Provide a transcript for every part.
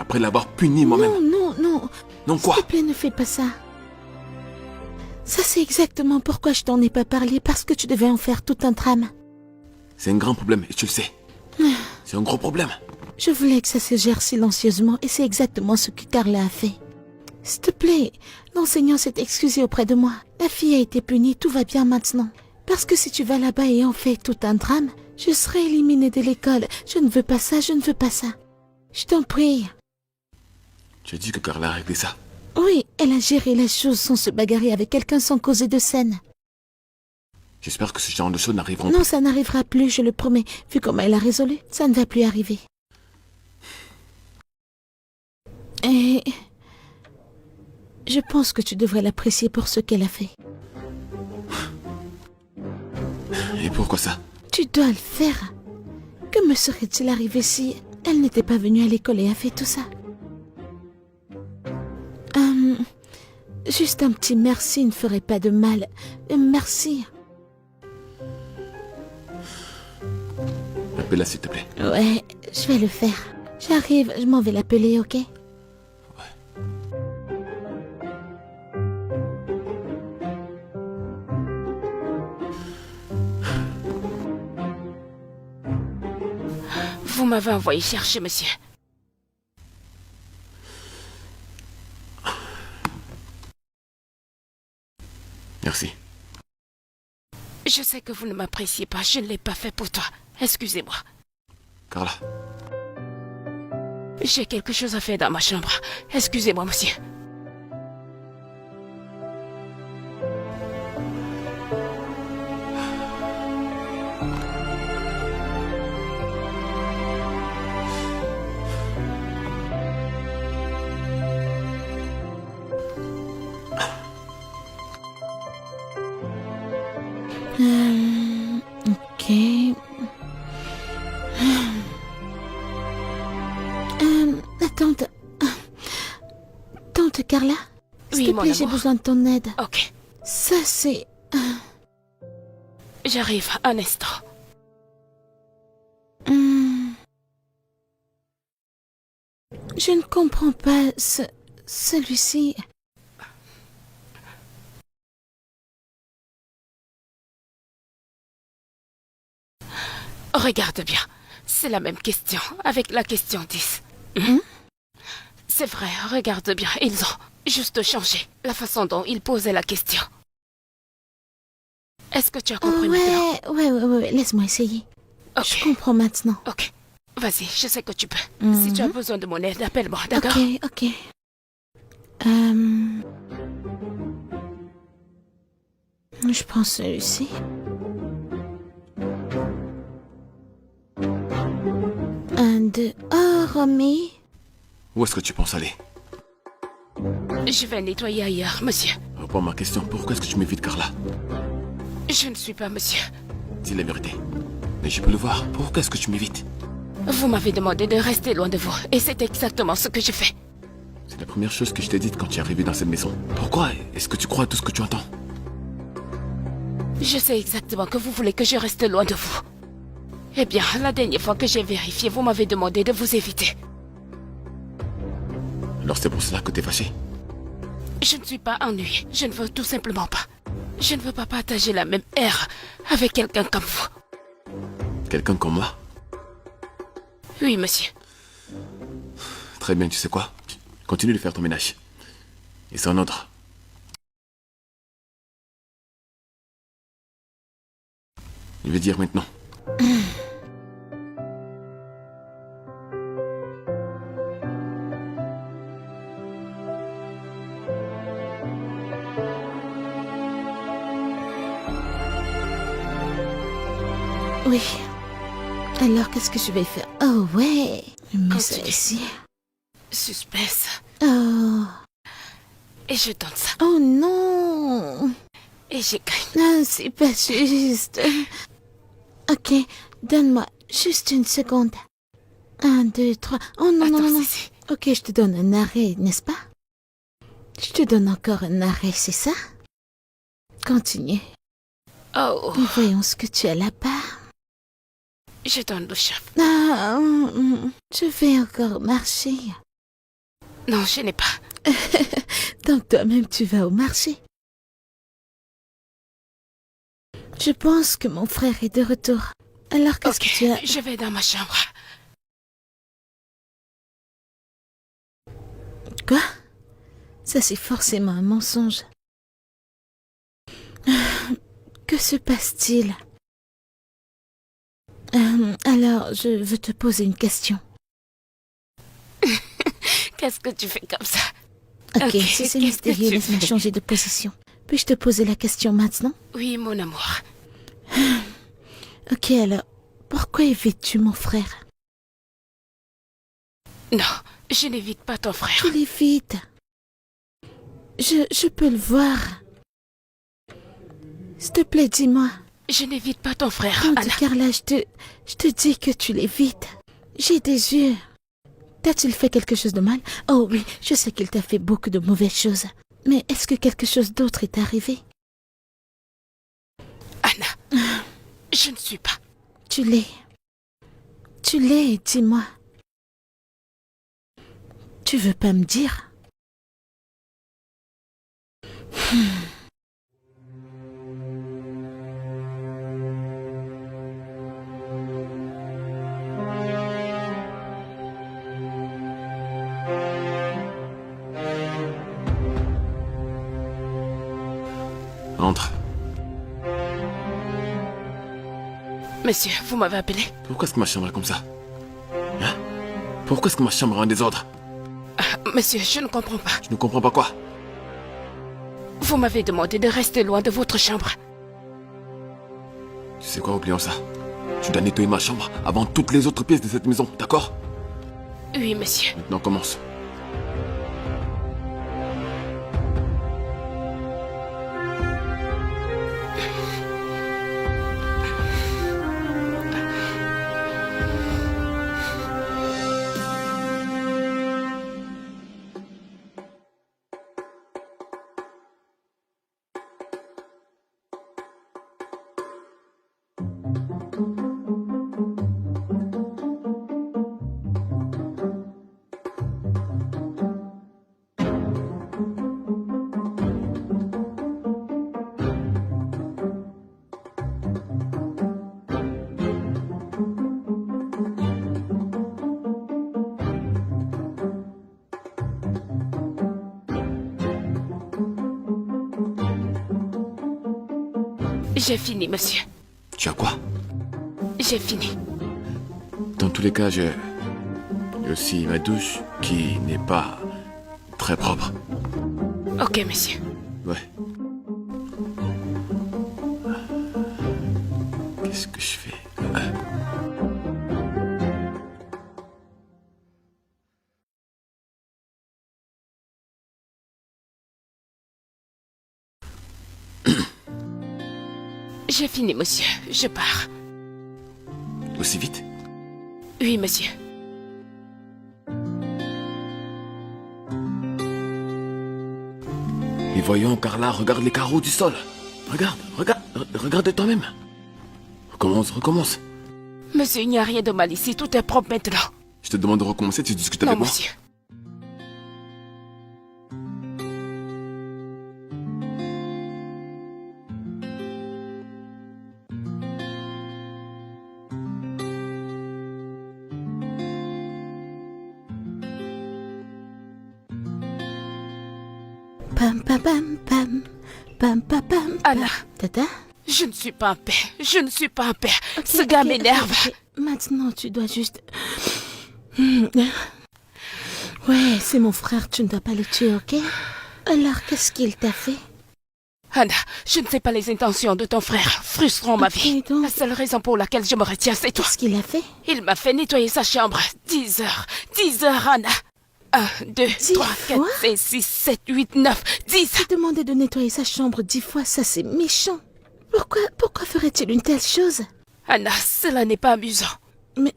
après l'avoir puni moi-même. Non, non, non. Non quoi? S'il te plaît, ne fais pas ça. Ça, c'est exactement pourquoi je t'en ai pas parlé, parce que tu devais en faire tout un drame. C'est un grand problème et tu le sais. C'est un gros problème. Je voulais que ça se gère silencieusement et c'est exactement ce que Carla a fait. S'il te plaît, l'enseignant s'est excusé auprès de moi. La fille a été punie, tout va bien maintenant. Parce que si tu vas là-bas et en fais tout un drame, je serai éliminée de l'école. Je ne veux pas ça, je ne veux pas ça. Je t'en prie. Tu as dit que Carla a réglé ça. Oui, elle a géré les choses sans se bagarrer avec quelqu'un, sans causer de scène. J'espère que ce genre de choses n'arriveront Non, pas. ça n'arrivera plus, je le promets. Vu comment elle a résolu, ça ne va plus arriver. Et... je pense que tu devrais l'apprécier pour ce qu'elle a fait. Et pourquoi ça? Tu dois le faire. Que me serait-il arrivé si elle n'était pas venue à l'école et a fait tout ça? Juste un petit merci ne ferait pas de mal. Merci. Appelle-la s'il te plaît. Ouais, je vais le faire. J'arrive, je m'en vais l'appeler, ok? Vous m'avez envoyé chercher, monsieur. Merci. Je sais que vous ne m'appréciez pas. Je ne l'ai pas fait pour toi. Excusez-moi. Carla, J'ai quelque chose à faire dans ma chambre. Excusez-moi, monsieur. Ok. Tante... Tante Carla? S'il Oui, te mon plaît, j'ai amour. besoin de ton aide. Ok. Ça, c'est... J'arrive un instant. Je ne comprends pas celui-ci. Regarde bien. C'est la même question avec la question 10. C'est vrai, regarde bien. Ils ont juste changé la façon dont ils posaient la question. Est-ce que tu as compris maintenant? Ouais, laisse-moi essayer. Ok. Je comprends maintenant. Ok. Vas-y, je sais que tu peux. Si tu as besoin de mon aide, appelle-moi, d'accord? Ok. Je prends celui-ci. Un, deux... Oh, Romy. où est-ce que tu penses aller? Je vais nettoyer ailleurs, monsieur. Réponds à ma question. Pourquoi est-ce que tu m'évites, Carla? Je ne suis pas monsieur. Dis la vérité. Mais je peux le voir. Pourquoi est-ce que tu m'évites? Vous m'avez demandé de rester loin de vous, et c'est exactement ce que je fais. C'est la première chose que je t'ai dite quand tu es arrivé dans cette maison. Pourquoi est-ce que tu crois à tout ce que tu entends? Je sais exactement que vous voulez que je reste loin de vous. Eh bien, la dernière fois que j'ai vérifié, vous m'avez demandé de vous éviter. Alors c'est pour cela que t'es fâché? Je ne suis pas ennuyée. Je ne veux tout simplement pas. Je ne veux pas partager la même ère avec quelqu'un comme vous. Quelqu'un comme moi? Oui, monsieur. Très bien, tu sais quoi? Continue de faire ton ménage. Et c'est en ordre. Je vais dire maintenant. Oui. Alors, qu'est-ce que je vais faire? Oh, ouais. Je mets ça Continue. ici. Suspense. Oh. Et je donne ça. Oh non. Et je gagne. Ah, c'est pas juste. Ok, donne-moi juste une seconde. 1, 2, 3. Oh non, Attends, non. Cécile. Ok, je te donne un arrêt, n'est-ce pas? Je te donne encore un arrêt, c'est ça? Continue. Oh, Et voyons ce que tu as là-bas. je donne le chef. Ah, je vais encore marcher. Non, je n'ai pas. Donc toi-même, tu vas au marché. Je pense que mon frère est de retour. Alors qu'est-ce Ok, que tu as... je vais dans ma chambre. Quoi? Ça, c'est forcément un mensonge. Que se passe-t-il? Alors, je veux te poser une question. Qu'est-ce que tu fais comme ça? Ok, Ok, si c'est qu'est-ce que mystérieux, tu laisse-moi fais? changer de position. Puis-je te poser la question maintenant? Oui, mon amour. Ok, alors, pourquoi évites-tu mon frère? Non, je n'évite pas ton frère. Tu l'évites. Je peux le voir. S'il te plaît, dis-moi. Je n'évite pas ton frère, Oh, Anna. Carla, je te dis que tu l'évites. J'ai des yeux. T'a-t-il fait quelque chose de mal? Oh oui, je sais qu'il t'a fait beaucoup de mauvaises choses. Mais est-ce que quelque chose d'autre est arrivé? Anna, je ne suis pas. Tu l'es. Tu l'es, dis-moi. Tu veux pas me dire? Entre. Monsieur, vous m'avez appelé? Pourquoi est-ce que ma chambre est comme ça? Hein? Pourquoi est-ce que ma chambre est en désordre? Monsieur, je ne comprends pas. Je ne comprends pas quoi. Vous m'avez demandé de rester loin de votre chambre. Tu sais quoi, oublions ça. Tu dois nettoyer ma chambre avant toutes les autres pièces de cette maison, d'accord? Oui, monsieur. Maintenant, commence. J'ai fini, monsieur. Tu as quoi? J'ai fini. Dans tous les cas, j'ai aussi ma douche qui n'est pas très propre. Ok, monsieur. Ouais. Qu'est-ce que je fais? J'ai fini, monsieur. Je pars. Aussi vite? Oui, monsieur. Et voyons, Carla, regarde les carreaux du sol. Regarde toi-même. Recommence. Monsieur, il n'y a rien de mal ici. Tout est propre maintenant. Je te demande de recommencer, tu discutes Non, avec moi. monsieur. Pam pam pam pam. Pam pam pam. Anna, Tata? je ne suis pas en paix. Je ne suis pas en paix. Ok, Ce gars ok, m'énerve. ok. Maintenant, tu dois juste... Ouais, c'est mon frère, tu ne dois pas le tuer, ok? Alors, qu'est-ce qu'il t'a fait? Anna, je ne sais pas les intentions de ton frère. Frustrant ma Ok, vie. donc. La seule raison pour laquelle je me retiens, c'est toi. Qu'est-ce qu'il a fait? Il m'a fait nettoyer sa chambre. 10 heures. 10 heures, Anna. 1, 2, 10 3, 4, fois? 5, 6, 7, 8, 9, 10. Lui demander de nettoyer sa chambre 10 fois, ça c'est méchant. Pourquoi ferait-il une telle chose? Anna, cela n'est pas amusant. Mais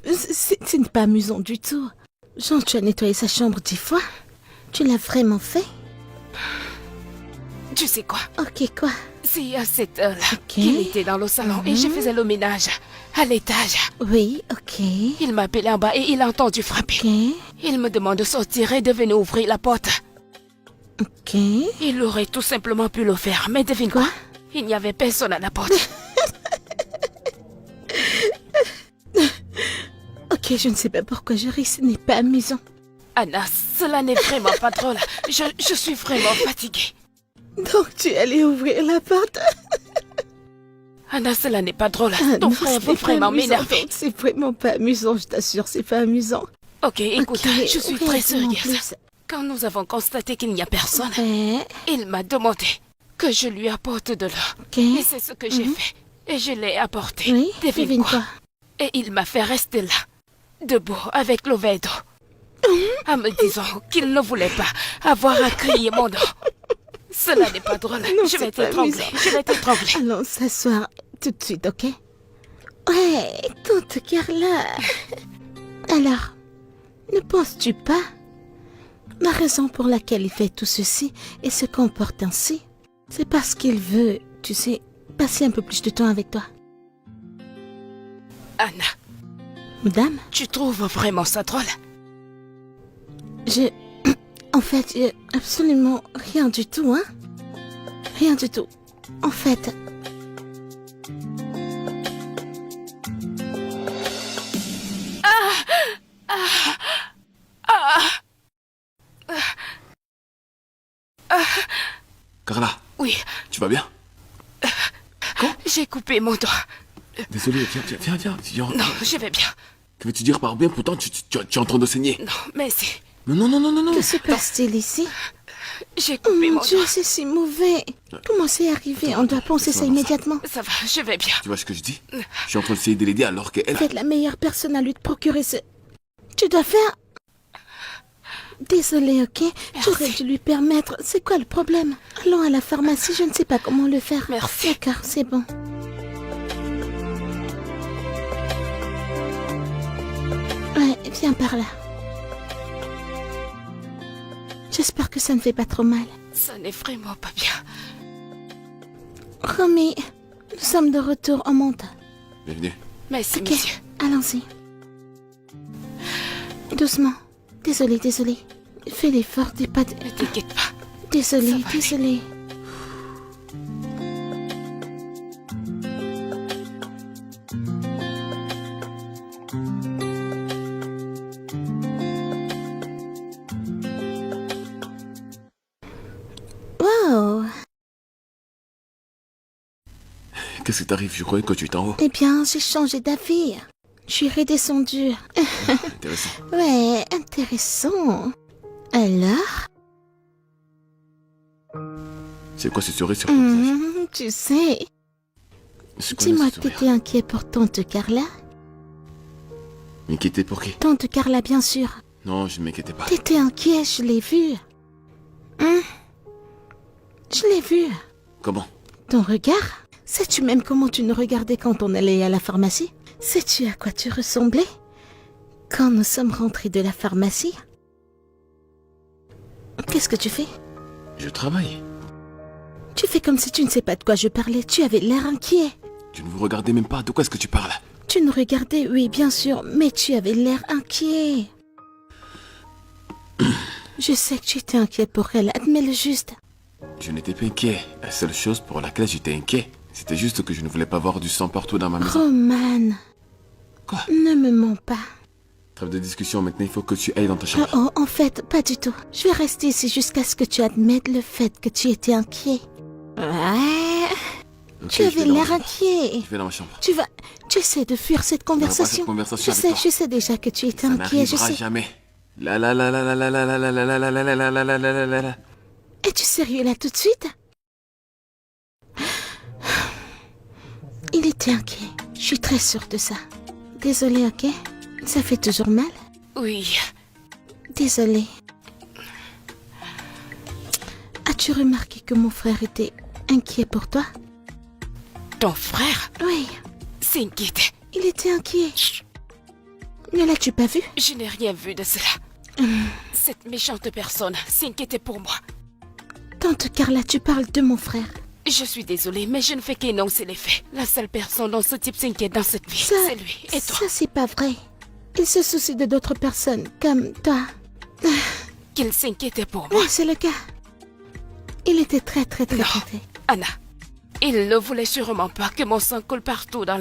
ce n'est pas amusant du tout. Jean, tu as nettoyé sa chambre 10 fois? Tu l'as vraiment fait? Tu sais quoi? Ok, quoi? C'est à cette heure-là Ok. qu'il était dans le salon et je faisais le ménage à l'étage. Oui, ok. Il m'a appelé en bas et il a entendu frapper. Ok. Il me demande de sortir et de venir ouvrir la porte. Ok. Il aurait tout simplement pu le faire, mais devine quoi? Il n'y avait personne à la porte. Ok, je ne sais pas pourquoi je ris, ce n'est pas amusant. Anna, cela n'est vraiment pas drôle. Je suis vraiment fatiguée. Donc tu es allée ouvrir la porte? Anna, cela n'est pas drôle. Ah, Ton non, frère c'est veut pas vraiment amusant, m'énerver. donc c'est vraiment pas amusant, je t'assure, c'est pas amusant. Ok, écoute, Ok, je suis oui, très dis-moi en sérieuse. Quand nous avons constaté qu'il n'y a personne, Ouais, il m'a demandé que je lui apporte de l'eau. ok. Et c'est ce que j'ai fait. Et je l'ai apporté. Oui, Devine devine quoi? quoi? Et il m'a fait rester là, debout, avec le verre d'eau, en me disant qu'il ne voulait pas avoir à crier mon nom. Cela n'est pas drôle. Non, Je vais c'est pas t'étrangler. amusant. Je vais t'étrangler. Allons s'asseoir tout de suite, ok? Ouais, tante Carla. Alors, ne penses-tu pas? La raison pour laquelle il fait tout ceci et se comporte ainsi, c'est parce qu'il veut, tu sais, passer un peu plus de temps avec toi. Anna, Madame, tu trouves vraiment ça drôle? je... En fait, absolument rien du tout, hein? Rien du tout. En fait... Carla, Oui, tu vas bien? j'ai coupé mon doigt. Désolé, viens. Non, je vais bien. Que veux-tu dire par bien? Pourtant, tu es en train de saigner. Non, merci. Non. Que se passe-t-il ici? J'ai Oh coupé mon mon Dieu, doigt. c'est si mauvais. Comment c'est arrivé? On doit penser ça laisse-moi voir ça. immédiatement. Ça va, je vais bien. Tu vois ce que je dis? Je suis en train d'essayer de l'aider alors qu'elle... Vous êtes la meilleure personne à lui procurer ce... Tu dois faire... Désolée, ok? J'aurais dû lui permettre... C'est quoi le problème? Allons à la pharmacie, je ne sais pas comment le faire. Merci. D'accord, c'est bon. Ouais, viens par là. J'espère que ça ne fait pas trop mal. Ça n'est vraiment pas bien. Romy, nous sommes de retour en montant. Bienvenue. Merci, Ok, monsieur. allons-y. Doucement. Désolée. Fais l'effort, t'es pas... Ne t'inquiète pas. Désolée. Ça va Wow. Qu'est-ce qui t'arrive? Je croyais que tu étais en haut. Eh bien, j'ai changé d'avis. Je suis redescendue. Intéressant. Ouais, intéressant. Alors? C'est quoi ce sourire sur ton visage? Tu sais, C'est quoi dis-moi ce que sourire? t'étais inquiet pour tante Carla. M'inquiéter pour qui? Tante Carla, bien sûr. Non, je ne m'inquiétais pas. T'étais inquiet, je l'ai vu. Je l'ai vu. Comment? Ton regard? Sais-tu même comment tu nous regardais quand on allait à la pharmacie? Sais-tu à quoi tu ressemblais? Quand nous sommes rentrés de la pharmacie? Qu'est-ce que tu fais? Je travaille. Tu fais comme si tu ne sais pas de quoi je parlais. Tu avais l'air inquiet. Tu ne vous regardez même pas. De quoi est-ce que tu parles? Tu nous regardais, oui, bien sûr, mais tu avais l'air inquiet. Je sais que tu étais inquiet pour elle, admets-le juste. Je n'étais pas inquiet. La seule chose pour laquelle j'étais inquiet, c'était juste que je ne voulais pas voir du sang partout dans ma maison. Roman, Quoi? ne me mens pas. Trêve de discussion, maintenant il faut que tu ailles dans ta chambre. Oh, en fait, pas du tout. Je vais rester ici jusqu'à ce que tu admettes le fait que tu étais inquiet. Ouais, Ok, tu je avais vais dans ma l'air chambre. inquiet. Je vais dans ma chambre. Tu essaies de fuir cette conversation. cette conversation Je avec toi. sais, je sais déjà que tu étais Ça inquiet, je n'arrivera sais. jamais. La la la la la la la la la la la la la la la la la la la la. Es-tu sérieux là tout de suite? Il était inquiet. Je suis très sûre de ça. Désolée, ok? Ça fait toujours mal? Oui, Désolée. As-tu remarqué que mon frère était inquiet pour toi? ton frère Oui, s'inquiétait. il était inquiet. Ne l'as-tu pas vu? Je n'ai rien vu de cela. Cette méchante personne s'inquiétait pour moi. Tante Carla, tu parles de mon frère. Je suis désolée, mais je ne fais qu'énoncer les faits. La seule personne dont ce type s'inquiète dans cette vie, Ça, c'est lui. Et toi? Ça, c'est pas vrai. Il se soucie de d'autres personnes, comme toi. Qu'il s'inquiétait pour moi. Oui, c'est le cas. Il était très Non. traité. Anna, il ne voulait sûrement pas que mon sang coule partout dans